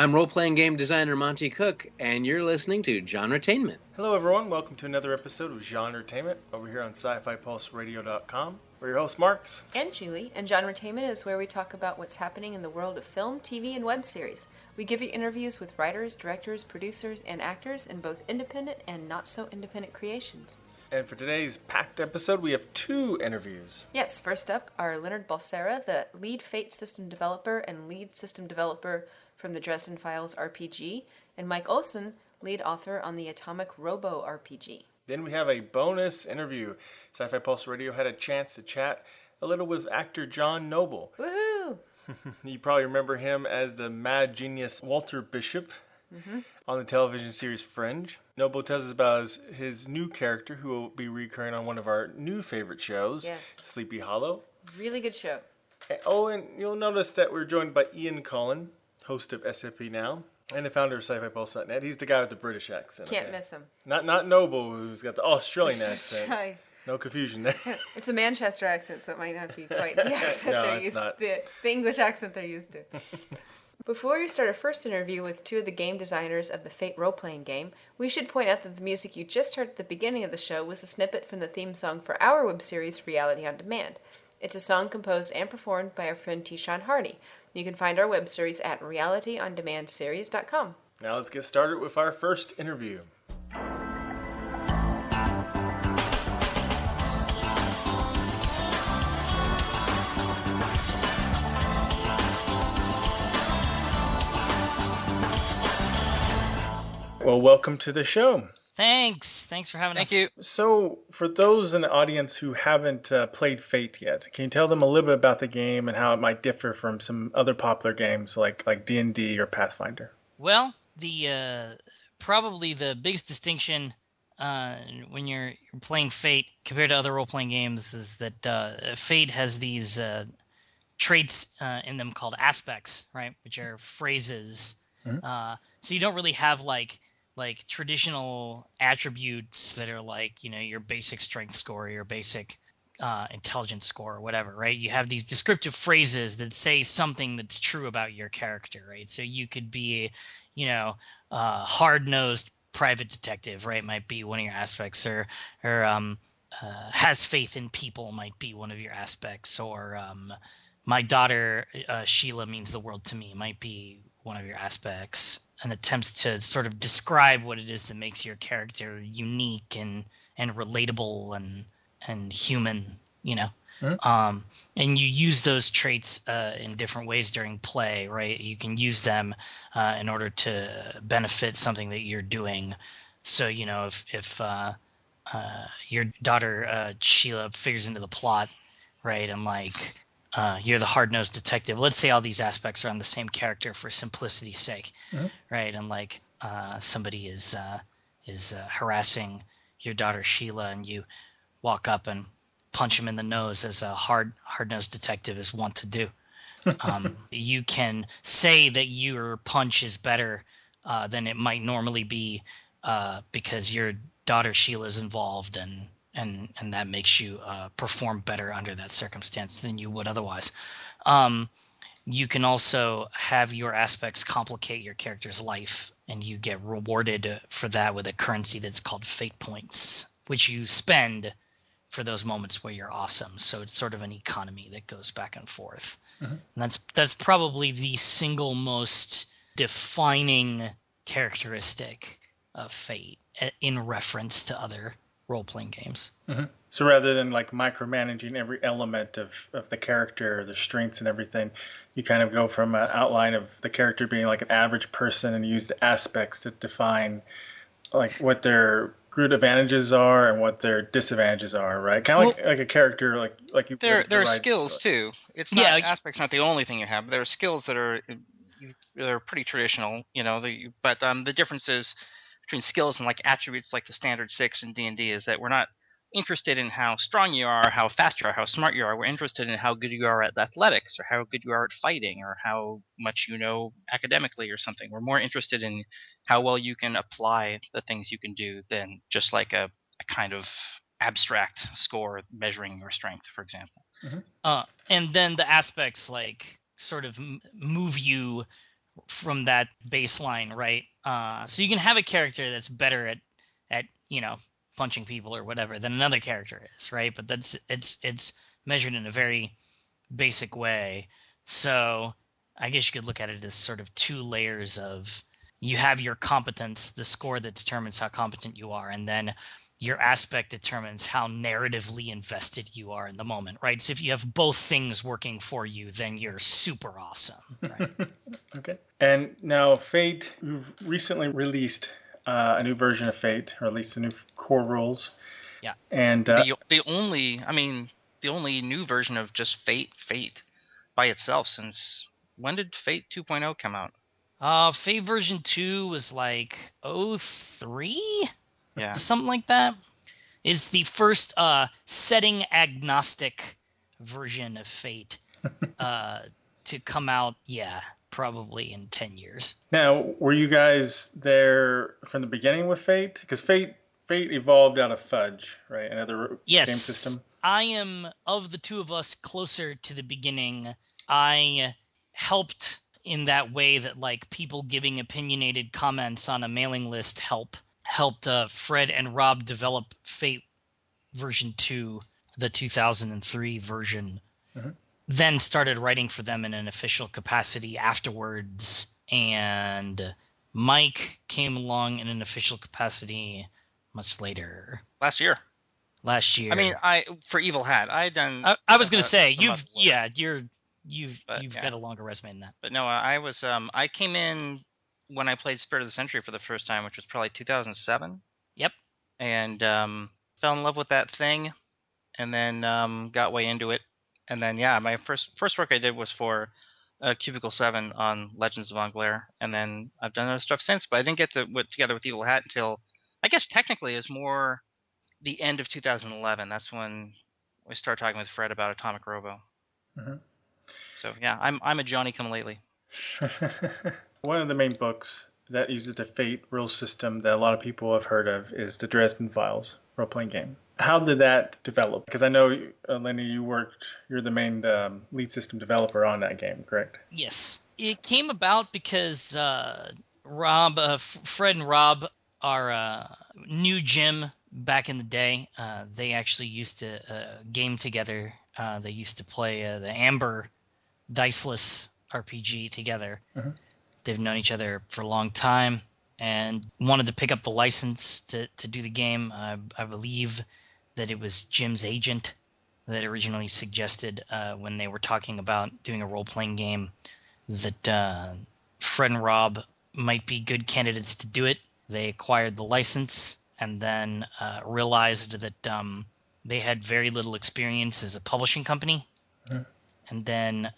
I'm role-playing game designer Monty Cook, and you're listening to GenreTainment. Hello everyone, welcome to another episode of GenreTainment over here on ScifiPulse Radio.com. We're your hosts, Marks. And Julie, and GenreTainment is where we talk about what's happening in the world of film, TV, and web series. We give you interviews with writers, directors, producers, and actors in both independent and not-so-independent creations. And for today's packed episode, we have 2 interviews. Yes, first up are Leonard Balsera, the lead Fate system developer and lead system developer from the Dresden Files RPG, and Mike Olson, lead author on the Atomic Robo RPG. Then we have a bonus interview. ScifiPulse Radio had a chance to chat a little with actor John Noble. Woohoo! You probably remember him as the mad genius Walter Bishop on the television series Fringe. Noble tells us about his new character who will be recurring on one of our new favorite shows, yes. Sleepy Hollow. Really good show. And you'll notice that we're joined by Ian Cullen, host of SFP Now, and the founder of ScifiPulse.net. He's the guy with the British accent. Can't miss him. Not Noble, who's got the Australian accent. Right. No confusion there. It's a Manchester accent, so it might not be quite the accent No, they're it's used not. to. The English accent they're used to. Before we start our first interview with 2 of the game designers of the Fate role-playing game, we should point out that the music you just heard at the beginning of the show was a snippet from the theme song for our web series, Reality on Demand. It's a song composed and performed by our friend T-Sean Hardy. You can find our web series at realityondemandseries.com. Now let's get started with our first interview. Well, welcome to the show. Thanks for having us. Thank you. So, for those in the audience who haven't played Fate yet, can you tell them a little bit about the game and how it might differ from some other popular games like D&D or Pathfinder? Well, the probably the biggest distinction when you're playing Fate compared to other role-playing games is that Fate has these traits in them called aspects, right? Which are phrases. Mm-hmm. So you don't really have like traditional attributes that are like, your basic strength score, your basic intelligence score or whatever, right? You have these descriptive phrases that say something that's true about your character, right? So you could be, hard-nosed private detective, right? Might be one of your aspects, or has faith in people might be one of your aspects, or my daughter Sheila means the world to me might be one of your aspects. An attempt to sort of describe what it is that makes your character unique and relatable and human, Mm-hmm. And you use those traits in different ways during play, right? You can use them in order to benefit something that you're doing. So, if your daughter Sheila figures into the plot, right, and you're the hard-nosed detective. Let's say all these aspects are on the same character for simplicity's sake, Mm-hmm. right? And somebody is harassing your daughter Sheila, and you walk up and punch him in the nose, as a hard-nosed detective is wont to do. You can say that your punch is better than it might normally be because your daughter Sheila is involved, and that makes you perform better under that circumstance than you would otherwise. You can also have your aspects complicate your character's life, and you get rewarded for that with a currency that's called fate points, which you spend for those moments where you're awesome. So it's sort of an economy that goes back and forth. Mm-hmm. And that's probably the single most defining characteristic of Fate in reference to other role-playing games. Mm-hmm. So rather than micromanaging every element of the character, the strengths and everything, you kind of go from an outline of the character being like an average person and use the aspects to define what their good advantages are and what their disadvantages are, right? Kind of like a character, like you. There are skills too. It's not aspects, not the only thing you have. But there are skills that are pretty traditional, but the difference is between skills and attributes like the standard 6 in D&D is that we're not interested in how strong you are, how fast you are, how smart you are. We're interested in how good you are at athletics, or how good you are at fighting, or how much you know academically or something. We're more interested in how well you can apply the things you can do than just like a kind of abstract score measuring your strength, for example. Mm-hmm. And then the aspects sort of move you from that baseline, right? So you can have a character that's better at punching people or whatever than another character is, right? But it's measured in a very basic way. So I guess you could look at it as sort of two layers of, you have your competence, the score that determines how competent you are, and then your aspect determines how narratively invested you are in the moment, right? So if you have both things working for you, then you're super awesome, right? Okay. And now Fate, you've recently released a new version of Fate, or at least the new core rules. Yeah. And the only new version of just Fate by itself since, when did Fate 2.0 come out? Fate version 2 was like 03? Yeah. Something like that. It's the first setting agnostic version of Fate to come out, probably in 10 years. Now, were you guys there from the beginning with Fate? Because Fate evolved out of Fudge, right? Another game system. I am, of the two of us, closer to the beginning. I helped in that way that, like, people giving opinionated comments on a mailing list helped Fred and Rob develop Fate version 2, the 2003 version. Mm-hmm. Then started writing for them in an official capacity afterwards, and Mike came along in an official capacity much later. Last year. I mean, for Evil Hat, I had done. I was going to say you've got a longer resume than that. But no, I was I came in when I played Spirit of the Century for the first time, which was probably 2007. Yep. And fell in love with that thing, and then got way into it. And then my first work I did was for Cubicle 7 on Legends of Angler, and then I've done other stuff since. But I didn't get to together with Evil Hat until, I guess technically, is more the end of 2011. That's when we started talking with Fred about Atomic Robo. Mm-hmm. So I'm a Johnny-come-lately. One of the main books that uses the Fate rule system that a lot of people have heard of is the Dresden Files role-playing game. How did that develop? Because I know, Lenny, you're the main lead system developer on that game, correct? Yes. It came about because Fred and Rob are new Jim back in the day. They actually used to game together. They used to play the Amber Diceless RPG together. Mm-hmm. They've known each other for a long time and wanted to pick up the license to do the game. I believe that it was Jim's agent that originally suggested when they were talking about doing a role-playing game that Fred and Rob might be good candidates to do it. They acquired the license and then realized that they had very little experience as a publishing company, mm-hmm. and then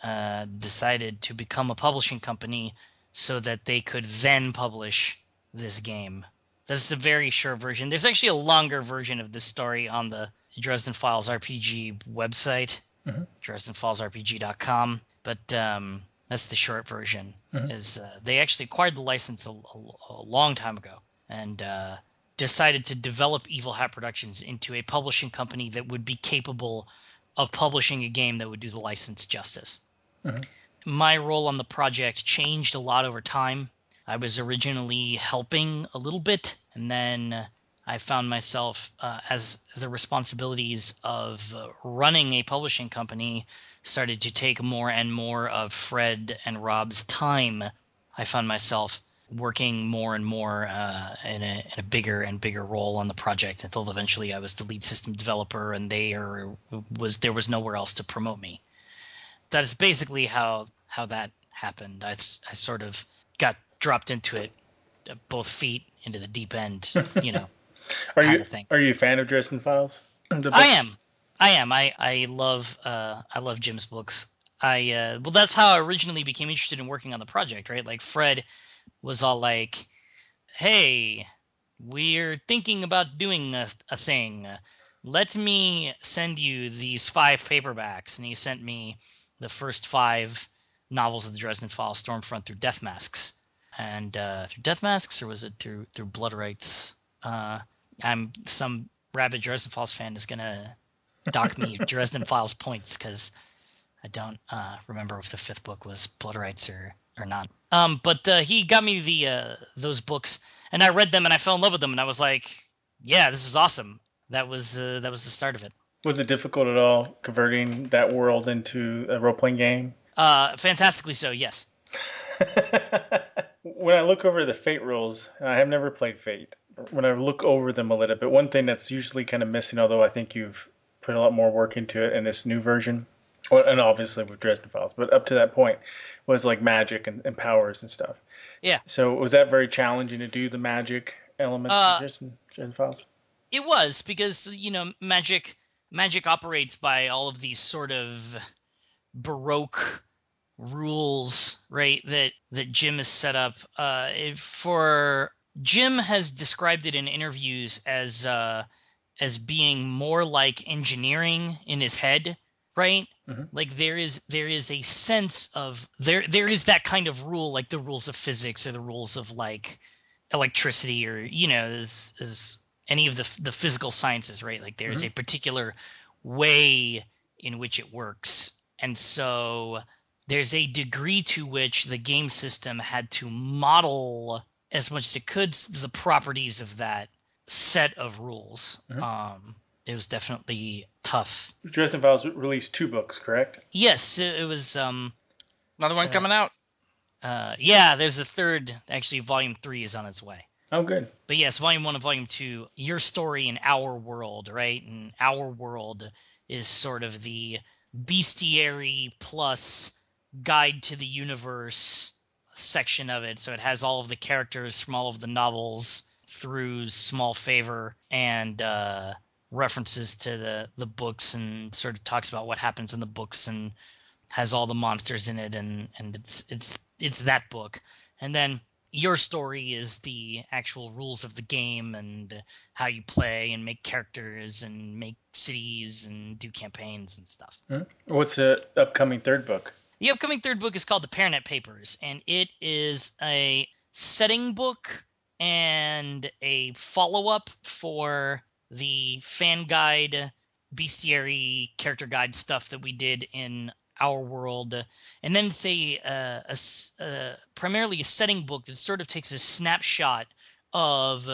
decided to become a publishing company so that they could then publish this game. That's the very short version. There's actually a longer version of this story on the Dresden Files RPG website, mm-hmm. DresdenFilesRPG.com, but that's the short version. Mm-hmm. Is they actually acquired the license a long time ago and decided to develop Evil Hat Productions into a publishing company that would be capable of publishing a game that would do the license justice. Mm-hmm. My role on the project changed a lot over time. I was originally helping a little bit, and then I found myself as the responsibilities of running a publishing company started to take more and more of Fred and Rob's time. I found myself working more and more in a bigger and bigger role on the project until eventually I was the lead system developer, and there was nowhere else to promote me. That is basically how that happened. I sort of got dropped into it, both feet into the deep end, kind of thing. Are you a fan of Dresden Files? I am. I love Jim's books. That's how I originally became interested in working on the project, right? Like Fred was all like, "Hey, we're thinking about doing a thing. Let me send you these 5 paperbacks," and he sent me the first 5 novels of the Dresden Files, Stormfront through Death Masks. And through Death Masks, or was it through Blood Rights? Some rabid Dresden Files fan is going to dock me Dresden Files points because I don't remember if the 5th book was Blood Rights or or not. But he got me the those books, and I read them, and I fell in love with them, and I was like, yeah, this is awesome. That was the start of it. Was it difficult at all converting that world into a role-playing game? Fantastically so, yes. When I look over the Fate rules, I have never played Fate. When I look over them a little bit, one thing that's usually kind of missing, although I think you've put a lot more work into it in this new version, and obviously with Dresden Files, but up to that point, was like magic and powers and stuff. Yeah. So was that very challenging to do the magic elements of Dresden Files? It was, because, magic operates by all of these sort of Baroque rules, right, that Jim has set up. Jim has described it in interviews as being more like engineering in his head, right? Mm-hmm. Like there is a sense of there is that kind of rule, like the rules of physics or the rules of like electricity, or as any of the physical sciences, right? Like there's a particular way in which it works. And so there's a degree to which the game system had to model as much as it could the properties of that set of rules. Mm-hmm. It was definitely tough. Dresden Files released 2 books, correct? Yes, it was. Another one coming out? Yeah, there's a third. Actually, Volume 3 is on its way. Oh, good. But yes, Volume 1 and Volume 2, Your Story in Our World, right? And Our World is sort of the bestiary plus guide to the universe section of it. So it has all of the characters from all of the novels through Small Favor, and references to the books, and sort of talks about what happens in the books, and has all the monsters in it, and it's that book. And then Your Story is the actual rules of the game and how you play and make characters and make cities and do campaigns and stuff. Mm-hmm. What's the upcoming third book? The upcoming third book is called The Paranet Papers, and it is a setting book and a follow-up for the fan guide, bestiary, character guide stuff that we did in Our World. And then it's primarily a setting book that sort of takes a snapshot of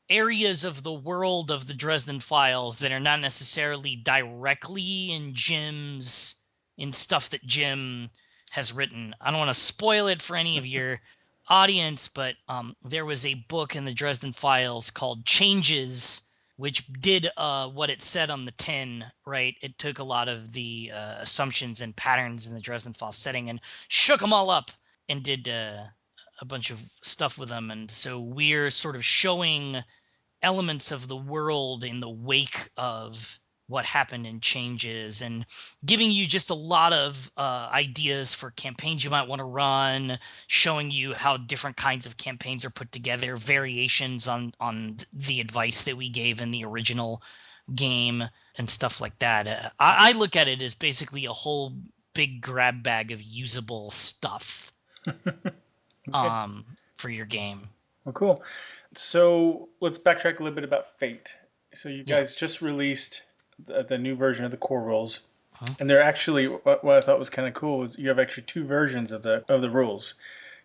areas of the world of the Dresden Files that are not necessarily directly in stuff that Jim has written. I don't want to spoil it for any of your audience, but there was a book in the Dresden Files called Changes, which did what it said on the tin, right? It took a lot of the assumptions and patterns in the Dresden Files setting and shook them all up and did a bunch of stuff with them. And so we're sort of showing elements of the world in the wake of what happened in Changes, and giving you just a lot of ideas for campaigns you might want to run, showing you how different kinds of campaigns are put together, variations on the advice that we gave in the original game and stuff like that. I look at it as basically a whole big grab bag of usable stuff for your game. Well, cool. So let's backtrack a little bit about Fate. So you guys just released the new version of the core rules, and they're actually, what I thought was kind of cool is you have actually 2 versions of the rules.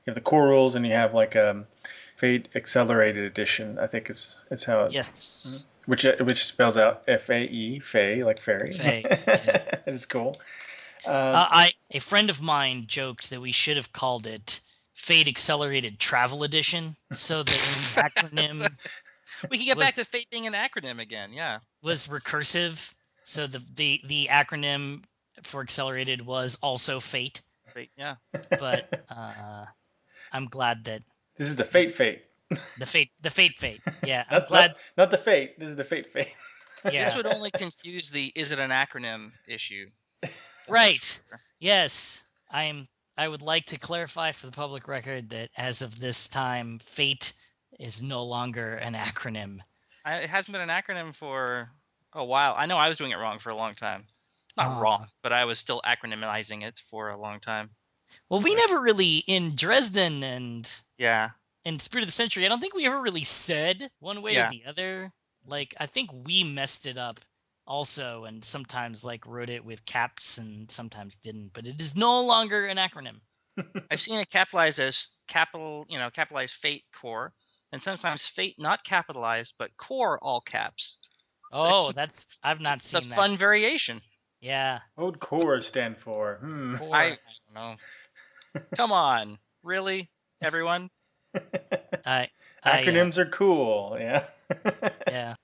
You have the core rules, and you have like Fate Accelerated Edition. I think it's how it, yes, which spells out FAE, Fae, like fairy. Fae, yeah. That is cool. A friend of mine joked that we should have called it Fate Accelerated Travel Edition, so that the acronym we can get back to Fate being an acronym again. Yeah, was recursive. So the acronym for Accelerated was also Fate. Fate, yeah. But I'm glad that this is the Fate. The Fate. Yeah, I'm glad. Not the Fate. This is the Fate. Yeah. This would only confuse the is it an acronym issue. Right. Yes. I would like to clarify for the public record that as of this time, Fate is no longer an acronym. It hasn't been an acronym for a while. I know I was doing it wrong for a long time. Not wrong, but I was still acronymizing it for a long time. Well, we never really, in Dresden and in Spirit of the Century, I don't think we ever really said one way or the other. Like, I think we messed it up also, and sometimes like wrote it with caps and sometimes didn't. But it is no longer an acronym. I've seen it capitalized as capitalized Fate Core, and sometimes Fate not capitalized but Core all caps. Oh, I've not It's seen a that. fun variation. Yeah. What would core stand for? Core. I don't know. Come on, really, everyone? Acronyms are cool. Yeah. Yeah.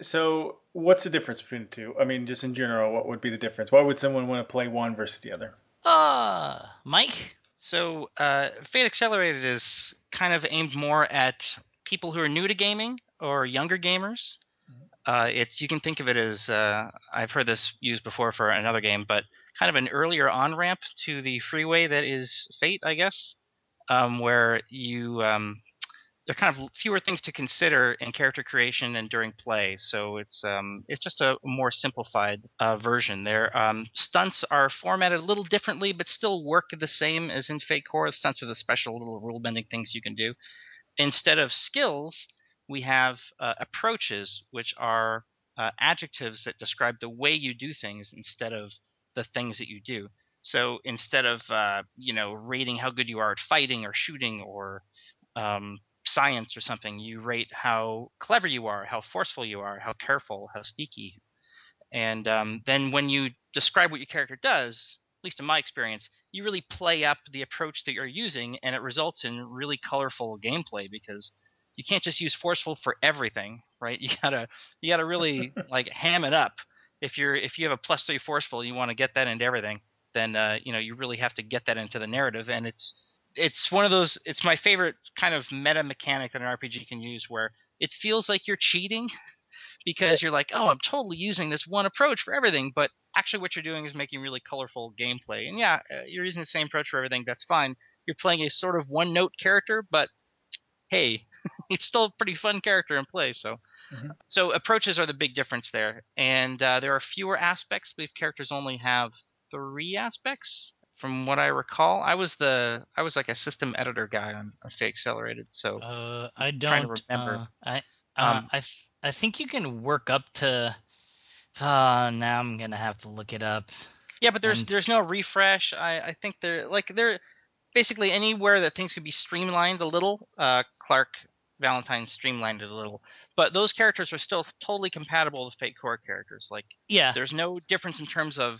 So, what's the difference between the two? I mean, just in general, what would be the difference? Why would someone want to play one versus the other? Mike? So, Fate Accelerated is kind of aimed more at people who are new to gaming or younger gamers. You can think of it as I've heard this used before for another game, but kind of an earlier on ramp to the freeway that is Fate, I guess, where you there are kind of fewer things to consider in character creation and during play. So it's just a more simplified version. Their stunts are formatted a little differently, but still work the same as in Fate Core. Stunts are the special little rule bending things you can do. Instead of skills, we have approaches, which are adjectives that describe the way you do things instead of the things that you do. So instead of rating how good you are at fighting or shooting or science or something, you rate how clever you are, how forceful you are, how careful, how sneaky. And then when you describe what your character does, at least in my experience, you really play up the approach that you're using, and it results in really colorful gameplay because you can't just use forceful for everything, right? You gotta really like ham it up. If you have a +3 forceful, you want to get that into everything, then you really have to get that into the narrative, and it's one of those. It's my favorite kind of meta mechanic that an RPG can use, where it feels like you're cheating because you're like, oh, I'm totally using this one approach for everything, but actually what you're doing is making really colorful gameplay. And yeah, you're using the same approach for everything. That's fine. You're playing a sort of one-note character, but hey, it's still a pretty fun character in play. So approaches are the big difference there, and there are fewer aspects. I believe characters only have 3 aspects. From what I recall, I was like a system editor guy on Fate Accelerated, so I don't trying to remember. I think you can work up to. Now I'm gonna have to look it up. Yeah, but there's no refresh. I think they're basically anywhere that things could be streamlined a little. Clark Valentine streamlined it a little, but those characters are still totally compatible with Fate Core characters. There's no difference in terms of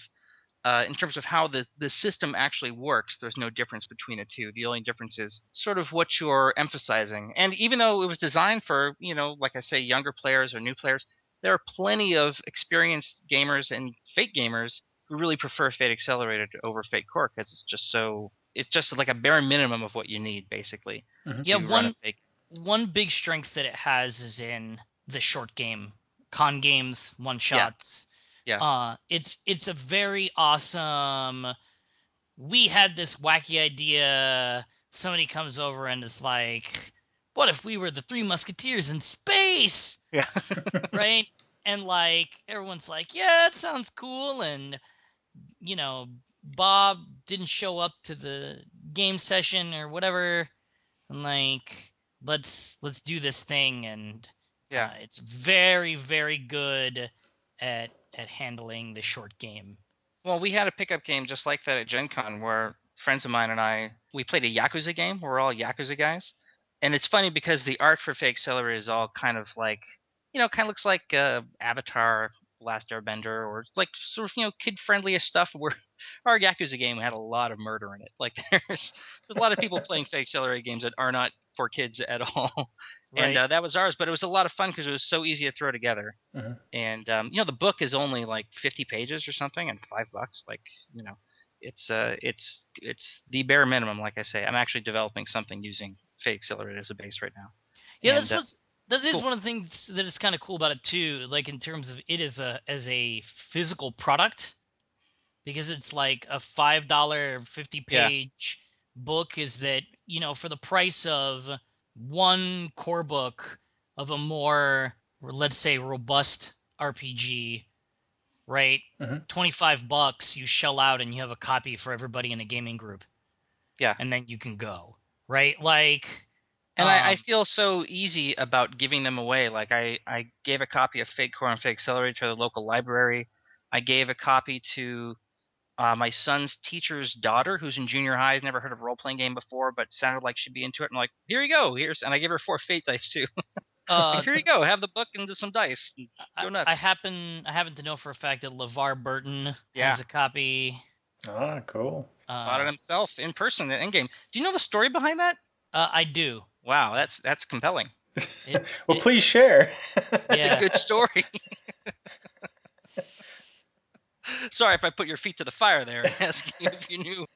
how the system actually works. There's no difference between the two. The only difference is sort of what you're emphasizing. And even though it was designed for, like I say, younger players or new players, there are plenty of experienced gamers and Fate gamers who really prefer Fate Accelerated over Fate Core because it's just like a bare minimum of what you need, basically. Mm-hmm. Yeah, one big strength that it has is in the short game, con games, one shots. Yeah. It's a very awesome. We had this wacky idea. Somebody comes over and is like, "What if we were the Three Musketeers in space?" Yeah. Right? And everyone's like, "Yeah, that sounds cool." And Bob didn't show up to the game session or whatever. And let's do this thing. And yeah, it's very, very good at handling the short game. Well, we had a pickup game just like that at Gen Con where friends of mine and we played a Yakuza game. We're all Yakuza guys. And it's funny because the art for Fate Accelerated is all kind of kind of looks like Avatar, Last Airbender, or like sort of, kid-friendliest stuff where our Yakuza game had a lot of murder in it. There's a lot of people playing Fate Accelerated games that are not for kids at all. Right. And that was ours, but it was a lot of fun because it was so easy to throw together. Mm-hmm. And the book is only 50 pages or something, and $5. It's the bare minimum. Like I say, I'm actually developing something using Fate Accelerated as a base right now. Yeah, that is cool. One of the things that is kind of cool about it too. In terms of it as a physical product, because it's like a $5 50-page book. Is that for the price of one core book of a more, let's say, robust RPG, right? Mm-hmm. $25 you shell out and you have a copy for everybody in a gaming group. Yeah. And then you can go, right? And I feel so easy about giving them away. I gave a copy of Fate Core and Fate Accelerated to the local library. I gave a copy to my son's teacher's daughter, who's in junior high, has never heard of a role-playing game before, but sounded like she'd be into it. I'm like, here you go. And I give her 4 fate dice, too. Like, here you go. Have the book and do some dice. Go nuts. I happen to know for a fact that LeVar Burton has a copy. Ah, cool. Bought it himself in person at Endgame. Do you know the story behind that? I do. Wow, that's compelling. Please share. It's a good story. Sorry if I put your feet to the fire there, asking if you knew.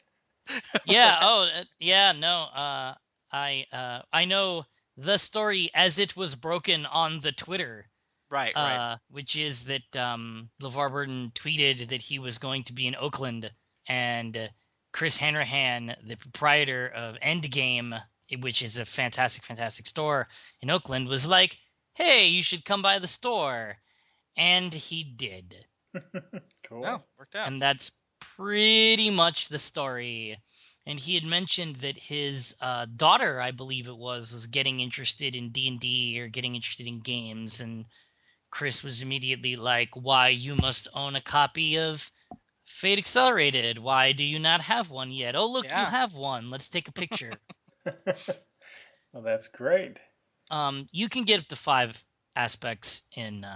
I know the story as it was broken on the Twitter. Right. Which is that LeVar Burton tweeted that he was going to be in Oakland, and Chris Hanrahan, the proprietor of Endgame, which is a fantastic store in Oakland, was like, hey, you should come by the store. And he did. Cool. Oh, worked out. And that's pretty much the story. And he had mentioned that his daughter, I believe it was getting interested in D&D or getting interested in games. And Chris was immediately like, why, you must own a copy of Fate Accelerated. Why do you not have one yet? Oh, look, you have one. Let's take a picture. Well, that's great. You can get up to 5 aspects in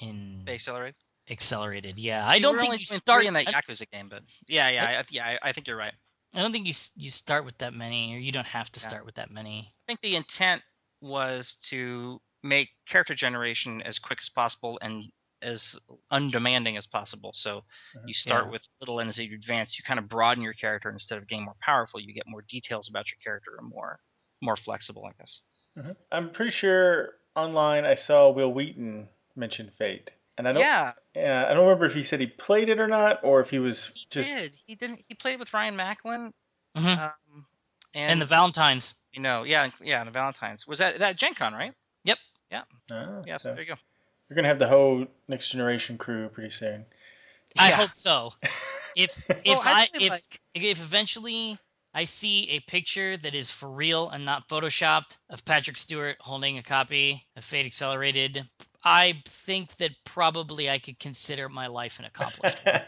in Fate Accelerated. Yeah, I don't think you start in that Yakuza game, but I think you're right. I don't think you start with that many, or you don't have to start with that many. I think the intent was to make character generation as quick as possible and as undemanding as possible. So you start with little, and as you advance, you kind of broaden your character. Instead of getting more powerful, you get more details about your character and more flexible, I guess. Mm-hmm. I'm pretty sure online I saw Will Wheaton mention Fate. And I don't remember if he said he played it or not, or if he was just... He didn't. He played with Ryan Macklin. Mm-hmm. And the Valentines. The Valentines. Was that Gen Con, right? Yep. Yeah. Oh, so there you go. You're going to have the whole Next Generation crew pretty soon. I hope so. If eventually I see a picture that is for real and not photoshopped of Patrick Stewart holding a copy of Fate Accelerated, I think that probably I could consider my life an accomplishment.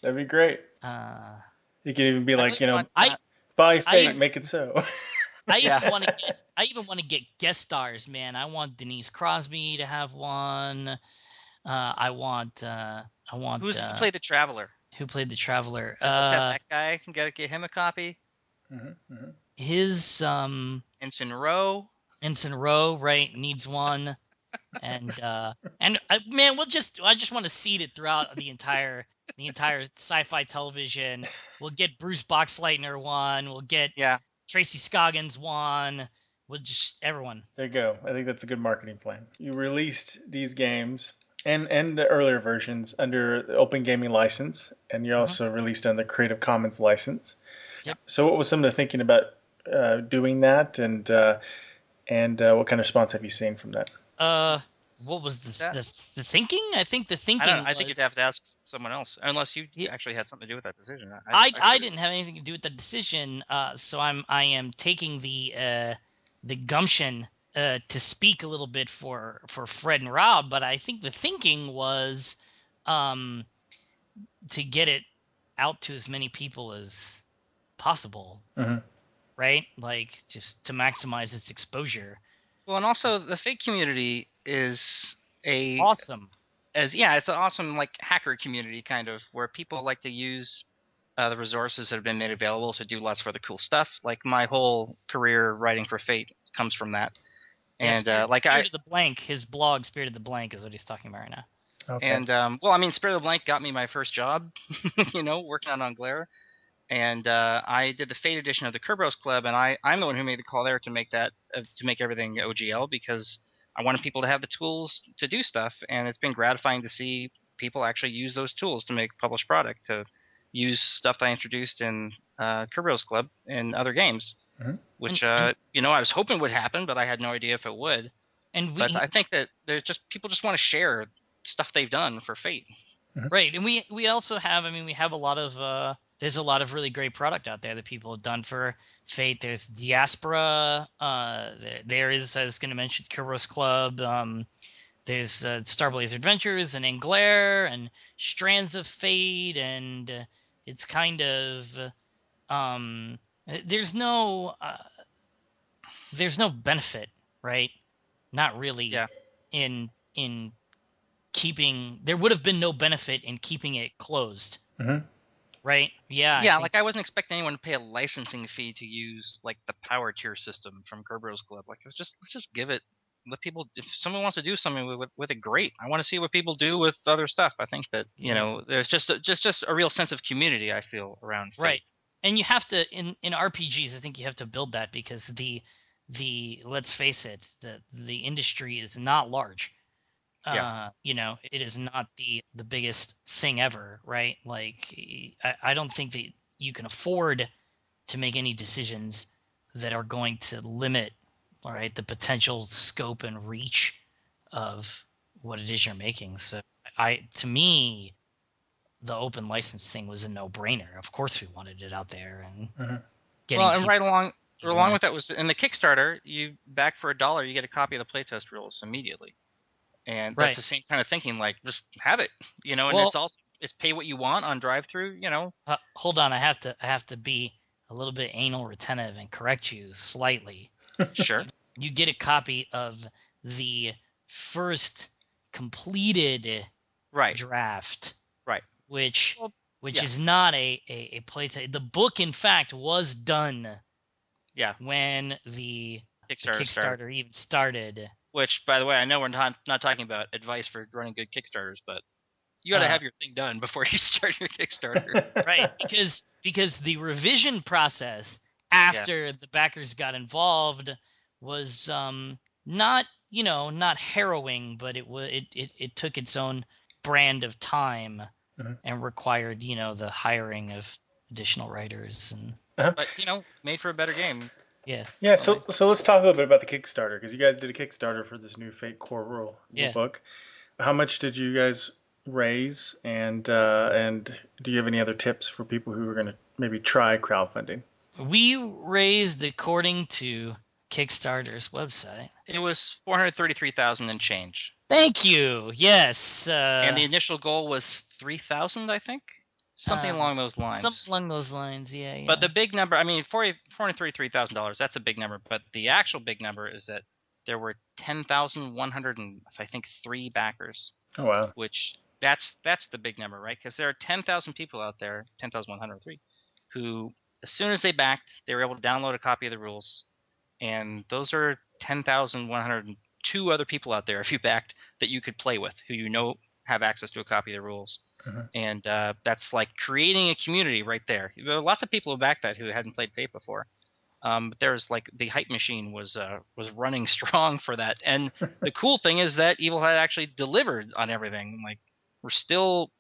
That'd be great. You could even be like, buy Fate, make it so. I even want to get guest stars, man. I want Denise Crosby to have one. I want. Who played the Traveler? Who played the Traveler? That guy. You gotta get him a copy. Mm-hmm, mm-hmm. His Ensign Rowe. Ensign Rowe, right? Needs one. And man, I just want to seed it throughout the entire sci-fi television. We'll get Bruce Boxleitner one. We'll get Tracy Scoggins one. We'll just everyone. There you go. I think that's a good marketing plan. You released these games and the earlier versions under the Open Gaming license, and you also released under the Creative Commons license. Yep. So what was some of the thinking about doing that, and what kind of response have you seen from that? What was the thinking? I think the thinking. I think you'd have to ask someone else, unless you actually had something to do with that decision. I didn't have anything to do with that decision, so I am taking the gumption to speak a little bit for Fred and Rob. But I think the thinking was to get it out to as many people as possible, right? Like just to maximize its exposure. Well, and also the Fate community is awesome. It's an awesome like hacker community kind of, where people like to use the resources that have been made available to do lots of other cool stuff. Like my whole career writing for Fate comes from that. And Spirit of the Blank, his blog Spirit of the Blank is what he's talking about right now. Okay. And Spirit of the Blank got me my first job, working on Glare. And I did the Fate edition of the Kerberos Club, and I'm the one who made the call there to make that to make everything OGL, because I wanted people to have the tools to do stuff, and it's been gratifying to see people actually use those tools to make published product, to use stuff I introduced in Kerberos Club and other games, which I was hoping would happen, but I had no idea if it would. But I think that there's just people just want to share stuff they've done for Fate. Right, and we also have, we have a lot of there's a lot of really great product out there that people have done for Fate. There's Diaspora. There is, I was going to mention, Kerberos Club. there's Star Blazer Adventures and Anglaire and Strands of Fate, and it's kind of there's no benefit, right? Not really. Yeah. In keeping, there would have been no benefit in keeping it closed. Mm-hmm. Right? Yeah. Yeah, like I wasn't expecting anyone to pay a licensing fee to use like the power tier system from Kerberos Club. Like let's just give it. Let people. If someone wants to do something with it, great. I want to see what people do with other stuff. I think that there's just a real sense of community. I feel around Fate. Right, and you have to in RPGs. I think you have to build that because the let's face it, the industry is not large. Yeah. It is not the biggest thing ever, right? Like, I don't think that you can afford to make any decisions that are going to limit, all right, the potential scope and reach of what it is you're making. So, to me, the open license thing was a no-brainer. Of course, we wanted it out there, and right along with that was in the Kickstarter. You back for $1, you get a copy of the playtest rules immediately. And that's the same kind of thinking, like, just have it, and it's pay what you want on drive-through, Hold on, I have to be a little bit anal retentive and correct you slightly. Sure. You get a copy of the first completed draft. Right. Which is not a playtest. The book, in fact, was done when the Kickstarter even started. Which, by the way, I know we're not talking about advice for running good Kickstarters, but you got to have your thing done before you start your Kickstarter. Right, because the revision process after the backers got involved was not harrowing, but it took its own brand of time and required the hiring of additional writers and. But made for a better game. Yeah. So let's talk a little bit about the Kickstarter, because you guys did a Kickstarter for this new Fate core rule book. How much did you guys raise, and do you have any other tips for people who are going to maybe try crowdfunding? We raised, according to Kickstarter's website, it was $433,000 and change. Thank you. Yes. And the initial goal was $3,000, I think. Something along those lines. Something along those lines, yeah. But the big number, I mean, $433,000, that's a big number. But the actual big number is that there were 10,103 backers. Oh, wow. Which, that's the big number, right? Because there are 10,000 people out there, 10,103, who, as soon as they backed, they were able to download a copy of the rules. And those are 10,102 other people out there, if you backed, that you could play with, who have access to a copy of the rules. And that's like creating a community right there. There are lots of people who backed that who hadn't played Fate before. But there's like the hype machine was running strong for that. And the cool thing is that Evil had actually delivered on everything. Like, we're still,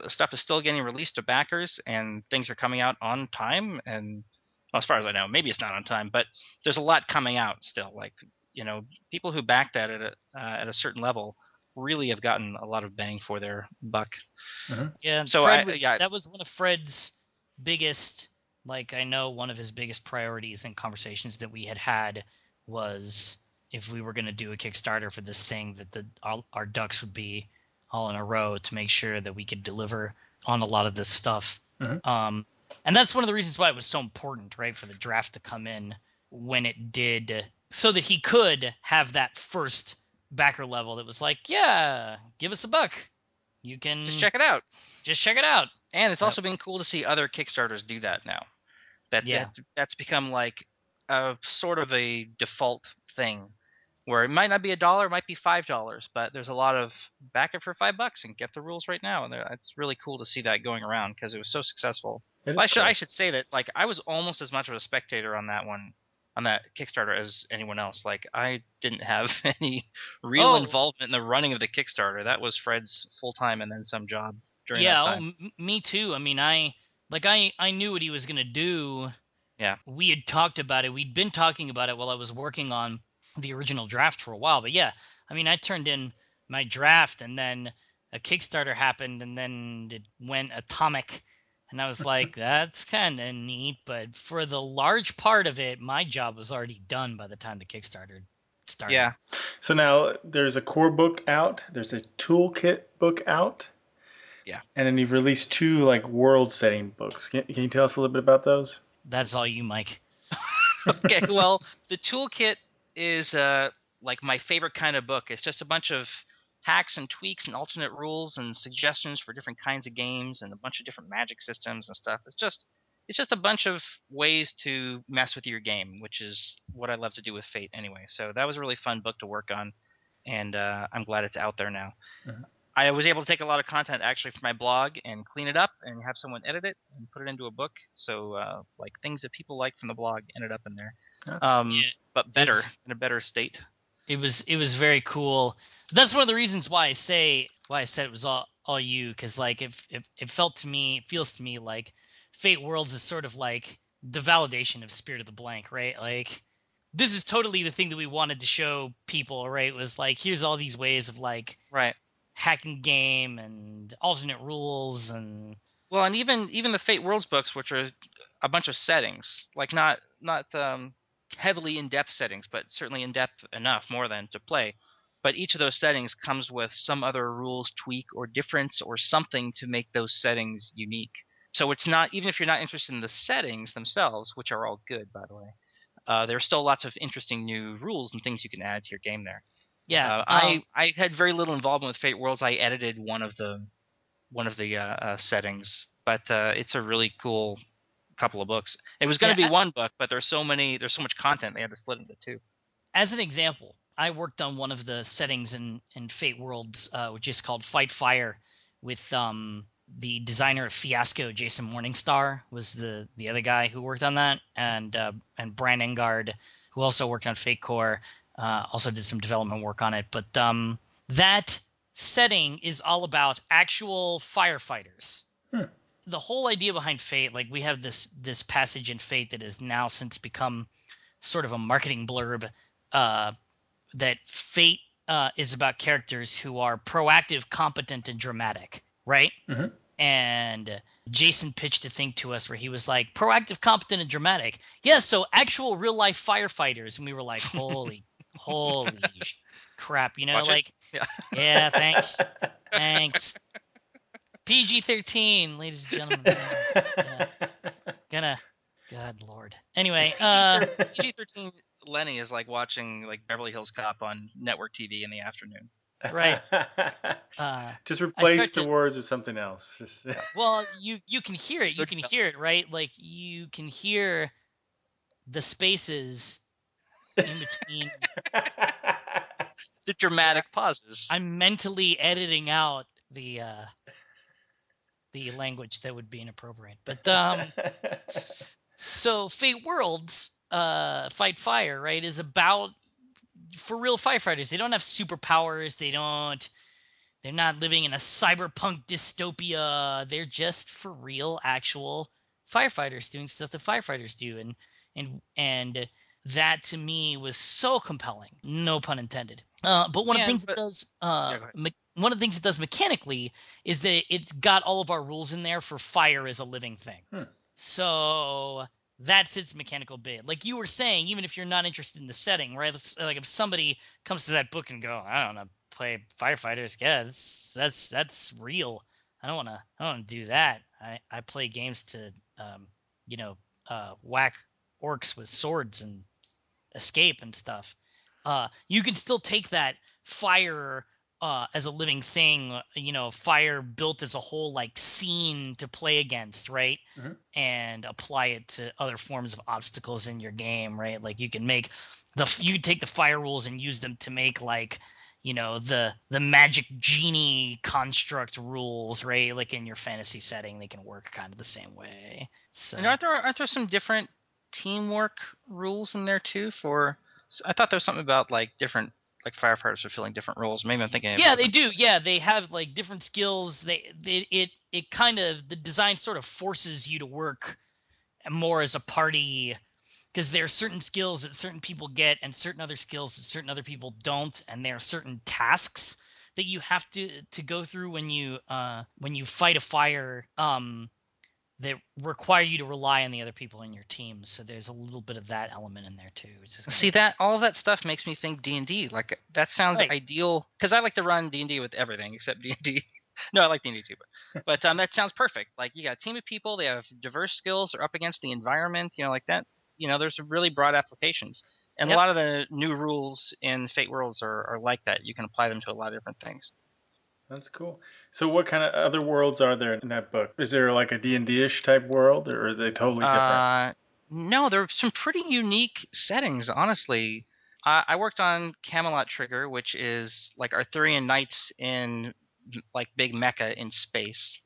stuff is still getting released to backers, and things are coming out on time. And well, as far as I know, maybe it's not on time, but there's a lot coming out still. Like, people who backed that at a certain level really have gotten a lot of bang for their buck. Yeah, so that was one of Fred's biggest, I know one of his biggest priorities in conversations that we had was, if we were going to do a Kickstarter for this thing, that our ducks would be all in a row to make sure that we could deliver on a lot of this stuff. And that's one of the reasons why it was so important, right, for the draft to come in when it did, so that he could have that first backer level that was like, yeah, give us $1. You can just check it out. And it's also been cool to see other Kickstarters do that now. That's become like a sort of a default thing, where it might not be $1, it might be $5, but there's a lot of back it for $5 and get the rules right now. And it's really cool to see that going around because it was so successful. I should say that I was almost as much of a spectator on that one, on that Kickstarter, as anyone else. I didn't have any real involvement in the running of the Kickstarter. That was Fred's full-time and then some job during that time. Me too. I mean, I knew what he was going to do. Yeah. We had talked about it. We'd been talking about it while I was working on the original draft for a while. But yeah, I mean, I turned in my draft, and then a Kickstarter happened, and then it went atomic. And I was like, that's kind of neat. But for the large part of it, my job was already done by the time the Kickstarter started. Yeah. So now there's a core book out. There's a toolkit book out. Yeah. And then you've released 2 like world setting books. Can you tell us a little bit about those? That's all you, Mike. Okay, well, the toolkit is like my favorite kind of book. It's just a bunch of hacks and tweaks and alternate rules and suggestions for different kinds of games and a bunch of different magic systems and stuff. It's just a bunch of ways to mess with your game, which is what I love to do with Fate anyway. So that was a really fun book to work on, and I'm glad it's out there now. Mm-hmm. I was able to take a lot of content actually from my blog and clean it up and have someone edit it and put it into a book. So like things that people like from the blog ended up in there, but better, in a better state. It was very cool. That's one of the reasons why I said it was all you, because like it feels to me like Fate Worlds is sort of like the validation of Spirit of the Blank, right? Like this is totally the thing that we wanted to show people, right? It was like, here's all these ways of like hacking game and alternate rules and even the Fate Worlds books, which are a bunch of settings, like not heavily in-depth settings, but certainly in-depth enough, more than to play. But each of those settings comes with some other rules tweak or difference or something to make those settings unique. So it's not, even if you're not interested in the settings themselves, which are all good, by the way, there's still lots of interesting new rules and things you can add to your game there. Yeah, I had very little involvement with Fate Worlds. I edited one of the settings, but it's a really cool couple of books. It was going to be one book, but there's so much content they had to split into 2. As an example, I worked on one of the settings in Fate Worlds, which is called Fight Fire, with the designer of Fiasco, Jason Morningstar, was the other guy who worked on that, and Brian Engard, who also worked on Fate Core, also did some development work on it. But that setting is all about actual firefighters. The whole idea behind Fate, like we have this passage in Fate that has now since become sort of a marketing blurb, that Fate is about characters who are proactive, competent, and dramatic, right? Mm-hmm. And Jason pitched a thing to us where he was like, proactive, competent, and dramatic. Yeah, so actual real-life firefighters. And we were like, holy crap, you know? Watch like, yeah, thanks. PG-13, ladies and gentlemen. God Lord. Anyway, PG-13 Lenny is like watching like Beverly Hills Cop on network TV in the afternoon. Right. Just replace the words with something else. Just well, you can hear it. You can hear it, right? Like you can hear the spaces in between. The dramatic pauses. I'm mentally editing out the language that would be inappropriate. But so Fate Worlds, Fight Fire, right, is about for real firefighters. They don't have superpowers. They're not living in a cyberpunk dystopia. They're just for real, actual firefighters doing stuff that firefighters do. And that to me was so compelling. No pun intended. But one of the things it does, one of the things it does mechanically is that it's got all of our rules in there for fire as a living thing. So that's its mechanical bit. Like you were saying, even if you're not interested in the setting, right? Like if somebody comes to that book and go, I don't know, play firefighters, yeah, that's real. I don't want to do that. I play games to, whack orcs with swords and escape and stuff. You can still take that fire as a living thing, fire built as a whole like scene to play against, right? Mm-hmm. And apply it to other forms of obstacles in your game, right? Like you can take the fire rules and use them to make like, the magic genie construct rules, right? Like in your fantasy setting, they can work kind of the same way. So, and aren't there some different teamwork rules in there too? I thought there was something about like different. Like firefighters are filling different roles. Maybe I'm thinking. Yeah, they do. Yeah, they have like different skills. It kind of, the design sort of forces you to work more as a party, because there are certain skills that certain people get and certain other skills that certain other people don't, and there are certain tasks that you have to go through when you fight a fire. they require you to rely on the other people in your team. So there's a little bit of that element in there too. See, that all of that stuff makes me think D&D. Like, that sounds ideal, because I like to run D&D with everything except D&D. No, I like D&D too, but that sounds perfect. Like, you got a team of people, they have diverse skills, they're up against the environment, like that. There's really broad applications. And a lot of the new rules in Fate Worlds are like that. You can apply them to a lot of different things. That's cool. So what kind of other worlds are there in that book? Is there like a D&D-ish type world, or are they totally different? No, there are some pretty unique settings, honestly. I worked on Camelot Trigger, which is like Arthurian knights in like big mecha in space.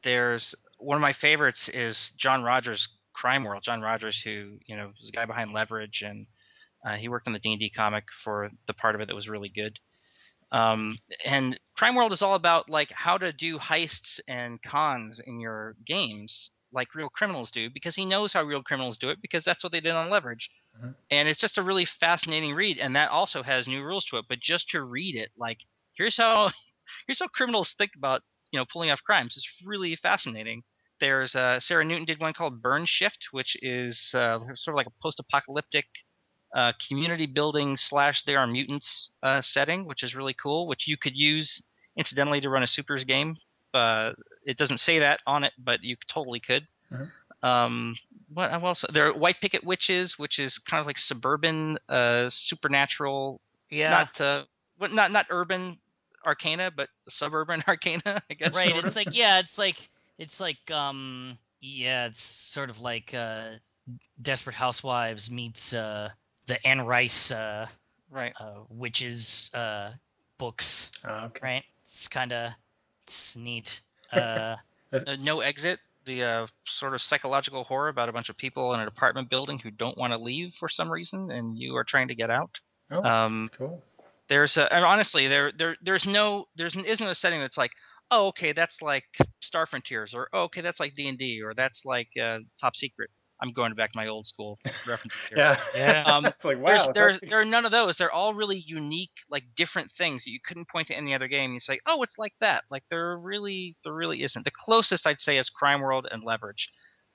There's one of my favorites is John Rogers' Crime World. John Rogers, who was the guy behind Leverage, and he worked on the D&D comic for the part of it that was really good. And Crime World is all about like how to do heists and cons in your games like real criminals do, because he knows how real criminals do it, because that's what they did on Leverage. Mm-hmm. And it's just a really fascinating read, and that also has new rules to it. But just to read it, like here's how criminals think about pulling off crimes. It's really fascinating. There's Sarah Newton did one called Burn Shift, which is sort of like a post-apocalyptic community building / They Are Mutants setting, which is really cool, which you could use incidentally to run a supers game. It doesn't say that on it, but you totally could. Mm-hmm. What else? There are White Picket Witches, which is kind of like suburban supernatural. Yeah. Not urban arcana, but suburban arcana, I guess. Right. It's like it's sort of like Desperate Housewives meets the Anne Rice witches books. Oh, okay. Right. It's neat. No Exit, the sort of psychological horror about a bunch of people in an apartment building who don't want to leave for some reason, and you are trying to get out. Oh, that's cool. There's honestly there isn't a setting that's like, oh, okay, that's like Star Frontiers, or oh, okay, that's like D&D, or that's like Top Secret. I'm going back to my old school references here. Yeah. It's like, wow. There are none of those. They're all really unique, like different things that you couldn't point to any other game. You say, oh, it's like that. Like there really isn't. The closest I'd say is Crime World and Leverage,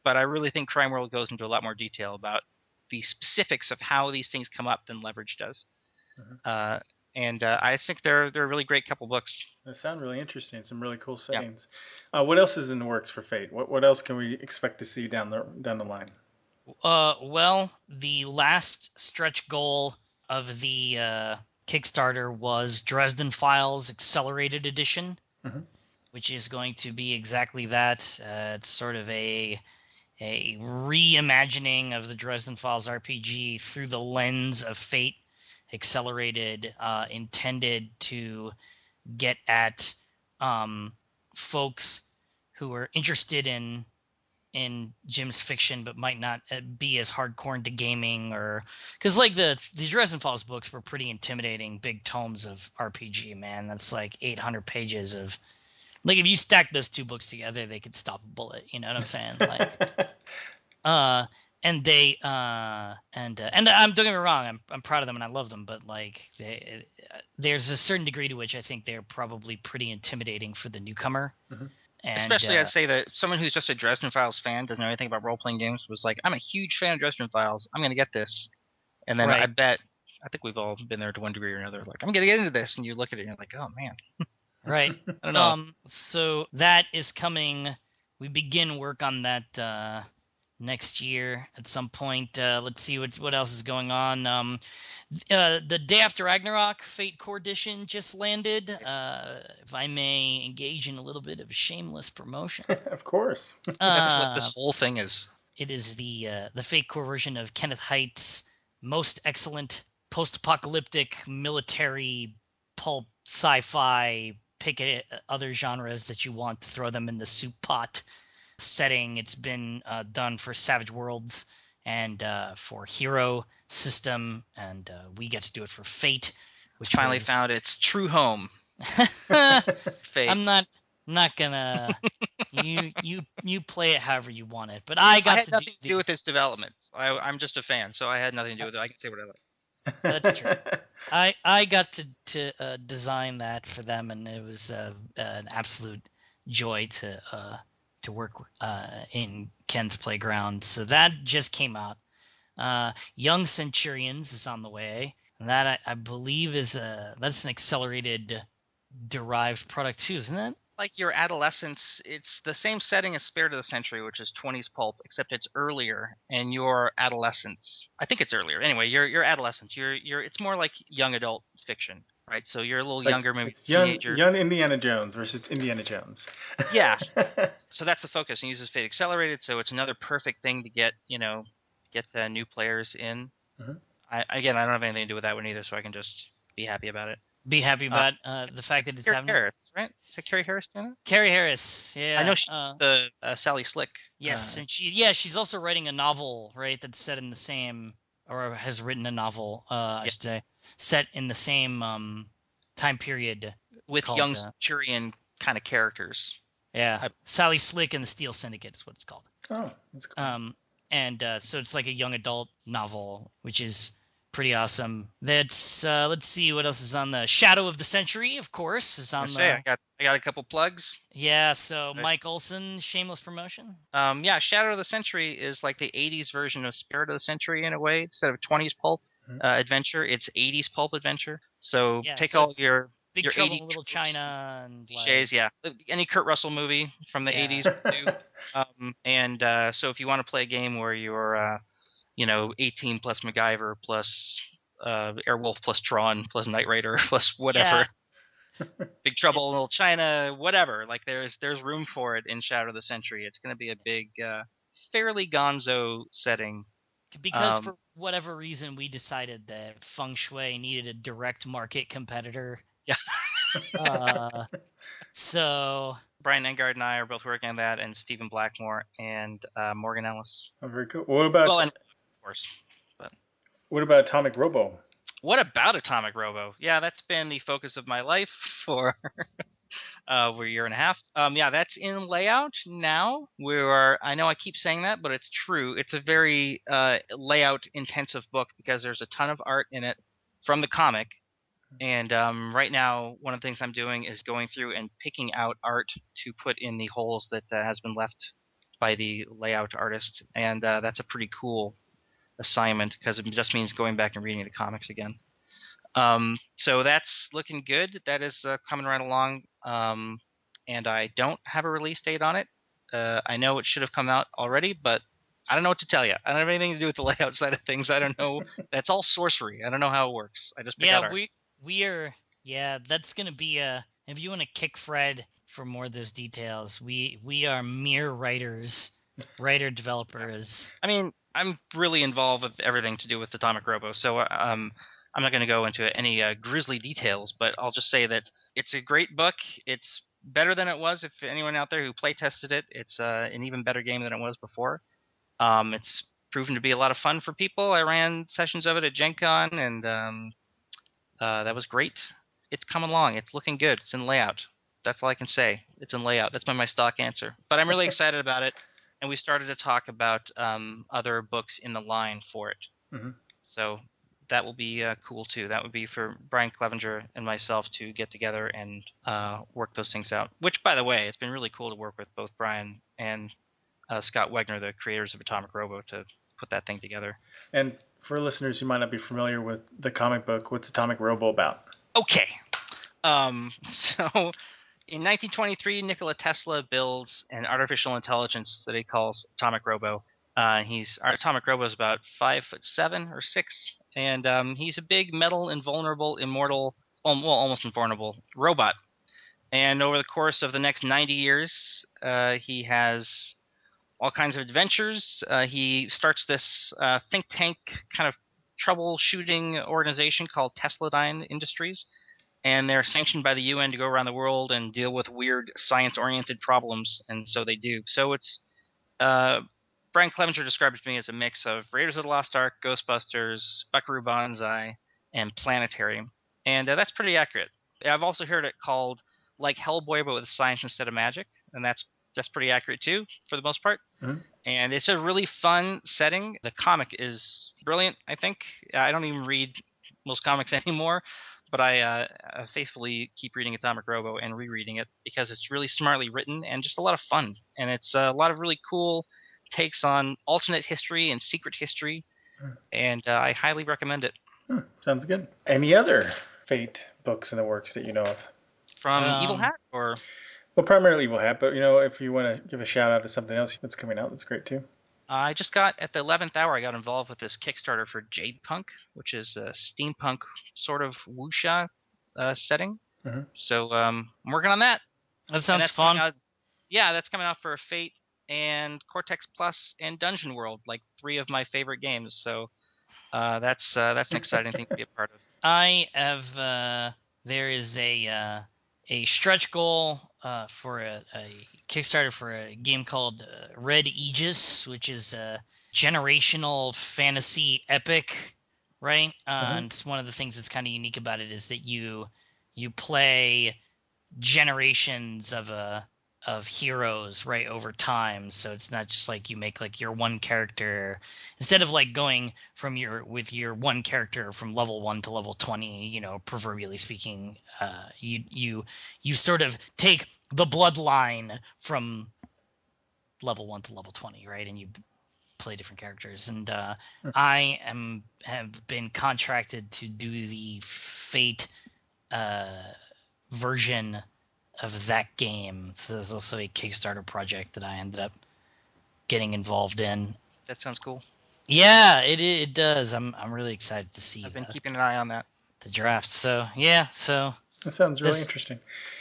but I really think Crime World goes into a lot more detail about the specifics of how these things come up than Leverage does. Mm-hmm. And I think they're a really great couple books. They sound really interesting. Some really cool settings. Yeah. What else is in the works for Fate? What else can we expect to see down the line? Well, the last stretch goal of the Kickstarter was Dresden Files Accelerated Edition, mm-hmm. which is going to be exactly that. It's sort of a reimagining of the Dresden Files RPG through the lens of Fate. Accelerated, intended to get at folks who are interested in Jim's fiction but might not be as hardcore into gaming, or because like the Dresden Files books were pretty intimidating, big tomes of RPG, man. That's like 800 pages of, like, if you stack those two books together, they could stop a bullet. You know what I'm saying? Like, and they and don't get me wrong, I'm proud of them and I love them, but like there's a certain degree to which I think they're probably pretty intimidating for the newcomer. Mm-hmm. And, especially I'd say that someone who's just a Dresden Files fan, doesn't know anything about role-playing games, was like, I'm a huge fan of Dresden Files, I'm going to get this. And then right. I think we've all been there to one degree or another, like, I'm going to get into this, and you look at it and you're like, oh man. Right. I don't know. So that is coming. We begin work on that next year at some point. Let's see what else is going on. The day after Ragnarok, Fate Core Edition just landed. If I may engage in a little bit of shameless promotion. Of course. That's what this whole thing is. It is the Fate Core version of Kenneth Haight's most excellent post-apocalyptic military pulp sci-fi. Pick other genres that you want, throw them in the soup pot setting. It's been done for Savage Worlds and for Hero System, and we get to do it for Fate, which finally found its true home. Fate. I'm not gonna you play it however you want it, but I had nothing to do with its development. I'm just a fan, so I had nothing to do with it. I can say what I like. That's true. I got to design that for them, and it was an absolute joy to work in Ken's Playground. So that just came out. Young Centurions is on the way. And that I believe that's an accelerated derived product too, isn't it? Like your adolescence, it's the same setting as Spirit of the Century, which is 20s pulp, except it's earlier. And your adolescence, I think it's earlier. Anyway, your adolescence, it's more like young adult fiction, right? So you're a little younger, maybe teenager. Young Indiana Jones versus Indiana Jones. Yeah. So that's the focus. And uses Fate Accelerated, so it's another perfect thing to get the new players in. Mm-hmm. I don't have anything to do with that one either, so I can just be happy about it. Be happy about the fact that it's Carrie having Harris, right? Is it Carrie Harris doing it? Carrie Harris, yeah. I know she's the Sally Slick. Yes, and she's also writing a novel, right? That's set in the same, or has written a novel, I should say, set in the same time period with young Centurion kind of characters. Yeah, Sally Slick and the Steel Syndicate is what it's called. Oh, that's cool. So it's like a young adult novel, which is pretty awesome. That's let's see what else is on the Shadow of the Century, of course, is on the. I got a couple plugs. Yeah, so Mike Olson, shameless promotion. Shadow of the Century is like the 80s version of Spirit of the Century in a way. Instead of 20s pulp adventure, it's 80s pulp adventure. So take all your Big your Trouble 80s in Little China and cliches, any Kurt Russell movie from the 80s will do. So if you want to play a game where you're 18 plus MacGyver plus Airwolf plus Tron plus Knight Rider plus whatever. Big Trouble in Little China, whatever. Like there's room for it in Shadow of the Century. It's going to be a big, fairly gonzo setting. Because for whatever reason, we decided that Feng Shui needed a direct market competitor. Yeah. So Brian Engard and I are both working on that, and Stephen Blackmore and Morgan Ellis. Oh, very cool. What about? Well, and, of course. But what about Atomic Robo? What about Atomic Robo? Yeah, that's been the focus of my life for over a year and a half. That's in layout now. I know I keep saying that, but it's true. It's a very layout intensive book because there's a ton of art in it from the comic. And right now, one of the things I'm doing is going through and picking out art to put in the holes that has been left by the layout artist. And that's a pretty cool assignment because it just means going back and reading the comics again. So that's looking good. That is coming right along. And I don't have a release date on it. I know it should have come out already, but I don't know what to tell you. I don't have anything to do with the layout side of things. I don't know. That's all sorcery. I don't know how it works. I just pick out art. We are, that's going to be if you want to kick Fred for more of those details, we are mere writer developers. I mean, I'm really involved with everything to do with Atomic Robo, so I'm not going to go into any grisly details, but I'll just say that it's a great book. It's better than it was. If anyone out there who play tested it, it's an even better game than it was before. It's proven to be a lot of fun for people. I ran sessions of it at Gen Con, and that was great. It's coming along. It's looking good. It's in layout. That's all I can say. It's in layout. That's my stock answer. But I'm really excited about it. And we started to talk about other books in the line for it. Mm-hmm. So that will be cool, too. That would be for Brian Clevenger and myself to get together and work those things out. Which, by the way, it's been really cool to work with both Brian and Scott Wegner, the creators of Atomic Robo, to put that thing together. And for listeners who might not be familiar with the comic book, what's Atomic Robo about? Okay. So in 1923, Nikola Tesla builds an artificial intelligence that he calls Atomic Robo. Atomic Robo is about 5'7" or 6", and he's a big metal, invulnerable, immortal, almost invulnerable robot. And over the course of the next 90 years, he has all kinds of adventures. He starts this think tank kind of troubleshooting organization called Tesladyne Industries, and they're sanctioned by the UN to go around the world and deal with weird science-oriented problems, and so they do. So it's Brian Clevenger described it to me as a mix of Raiders of the Lost Ark, Ghostbusters, Buckaroo Banzai, and Planetarium, and that's pretty accurate. I've also heard it called like Hellboy, but with science instead of magic, and that's pretty accurate too, for the most part. Mm-hmm. And it's a really fun setting. The comic is brilliant, I think. I don't even read most comics anymore, but I faithfully keep reading Atomic Robo and rereading it because it's really smartly written and just a lot of fun. And it's a lot of really cool takes on alternate history and secret history, and I highly recommend it. Sounds good. Any other Fate books in the works that you know of? From Evil Hat, or? Well, primarily Evil Hat, but if you want to give a shout out to something else that's coming out, that's great too. I just got, at the 11th hour, I got involved with this Kickstarter for Jade Punk, which is a steampunk sort of wuxia setting. Mm-hmm. So I'm working on that. That sounds fun. That's coming out for Fate and Cortex Plus and Dungeon World, like 3 of my favorite games. So that's an exciting thing to be a part of. I have there is a stretch goal for a Kickstarter for a game called Red Aegis, which is a generational fantasy epic, right? And one of the things that's kind of unique about it is that you play generations of heroes right over time, so it's not just like you make like your one character instead of like going from your one character from level 1 to level 20, proverbially speaking. You sort of take the bloodline from level 1 to level 20, right? And you play different characters. And I have been contracted to do the Fate version of that game. So there's also a Kickstarter project that I ended up getting involved in. That sounds cool. Yeah, it does. I'm really excited to see. I've been keeping an eye on that. The draft. So yeah, that sounds really interesting.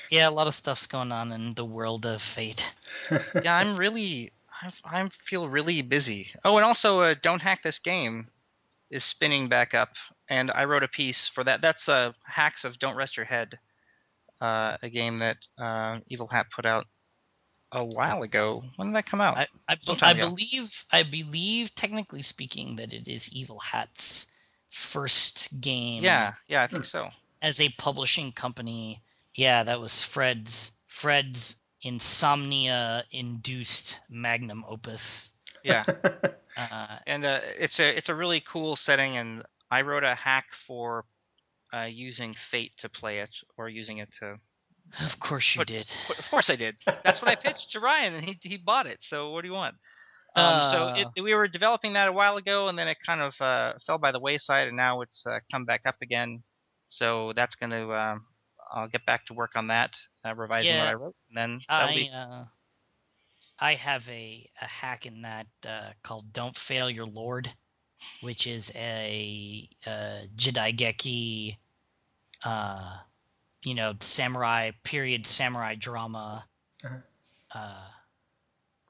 Yeah, a lot of stuff's going on in the world of Fate. Yeah, I feel really busy. Oh, and also Don't Hack This Game is spinning back up, and I wrote a piece for that. That's Hacks of Don't Rest Your Head. A game that Evil Hat put out a while ago. When did that come out? I believe, technically speaking, that it is Evil Hat's first game. Yeah, I think so. As a publishing company, yeah, that was Fred's insomnia-induced magnum opus. Yeah, and it's a really cool setting, and I wrote a hack for using Fate to play it, or using it to... Of course you did. Of course I did. That's what I pitched to Ryan, and he bought it. So what do you want? We were developing that a while ago, and then it kind of fell by the wayside, and now it's come back up again. So that's going to... I'll get back to work on that, revising what I wrote, and then that'll be... I have a hack in that called Don't Fail Your Lord, which is a Jidaigeki, samurai drama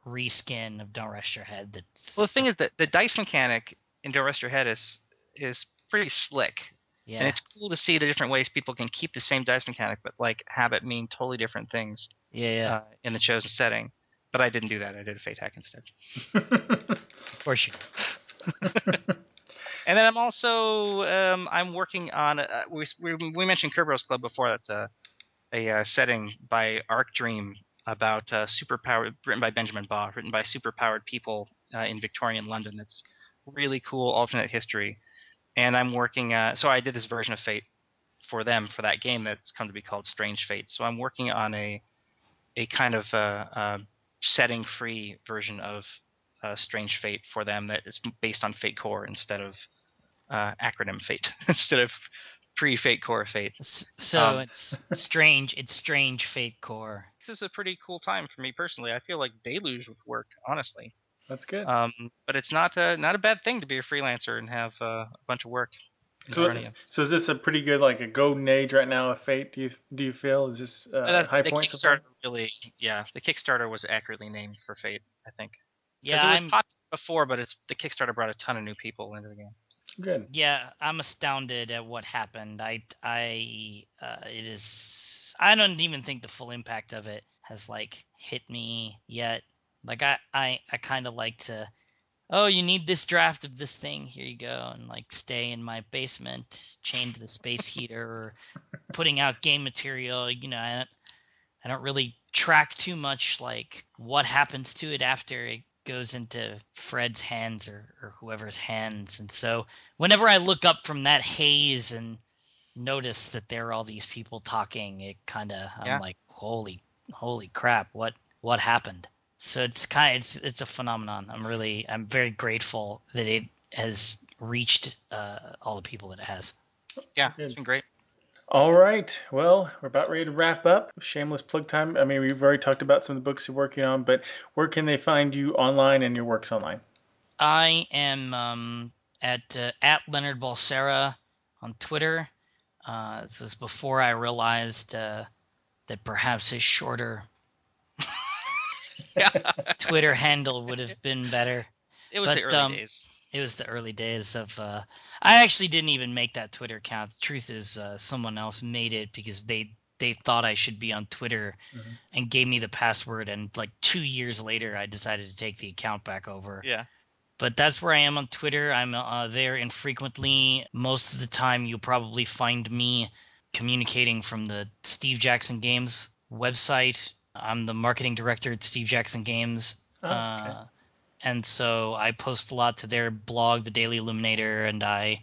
reskin of Don't Rest Your Head. Well, the thing is that the dice mechanic in Don't Rest Your Head is pretty slick. Yeah. And it's cool to see the different ways people can keep the same dice mechanic, but like have it mean totally different things. Yeah. In the chosen setting. But I didn't do that. I did a Fate hack instead. Of course you did. And then I'm also I'm working on we mentioned Kerberos Club before. That's a setting by Arc Dream about superpowered, written by Benjamin Baugh, written by superpowered people in Victorian London. It's really cool alternate history. And I'm working so I did this version of Fate for them for that game that's come to be called Strange Fate. So I'm working on a kind of setting free version of Strange Fate for them that is based on Fate Core instead of acronym Fate, instead of pre-Fate Core Fate. So it's strange Fate Core. This is a pretty cool time for me personally. I feel like Deluge with work, honestly. That's good. But it's not a bad thing to be a freelancer and have a bunch of work. So is this a pretty good, like a golden age right now of Fate? Do you feel is this high points? Kickstarter really, yeah. The Kickstarter was accurately named for Fate, I think. Yeah, it was popular before, but the Kickstarter brought a ton of new people into the game. Good. Yeah, I'm astounded at what happened. I don't even think the full impact of it has like hit me yet. Like I kind of like to, you need this draft of this thing, here you go, and like stay in my basement chained to the space heater or putting out game material. I don't really track too much like what happens to it after it goes into Fred's hands or whoever's hands. And so whenever I look up from that haze and noticed that there are all these people talking, I'm Yeah. like, holy crap, what happened? So it's a phenomenon. I'm very grateful that it has reached all the people that it has. Yeah, it's been great. All right. Well, we're about ready to wrap up. Shameless plug time. I mean, we've already talked about some of the books you're working on, but where can they find you online and your works online? I am at Leonard Balsera on Twitter. This is before I realized that perhaps a shorter Twitter handle would have been better. It was the early days. It was the early days of. I actually didn't even make that Twitter account. The truth is, someone else made it because they thought I should be on Twitter and gave me the password. And like 2 years later, I decided to take the account back over. Yeah. But that's where I am on Twitter. I'm there infrequently. Most of the time, you'll probably find me communicating from the Steve Jackson Games website. I'm the marketing director at Steve Jackson Games. Okay. And so I post a lot to their blog, The Daily Illuminator, and I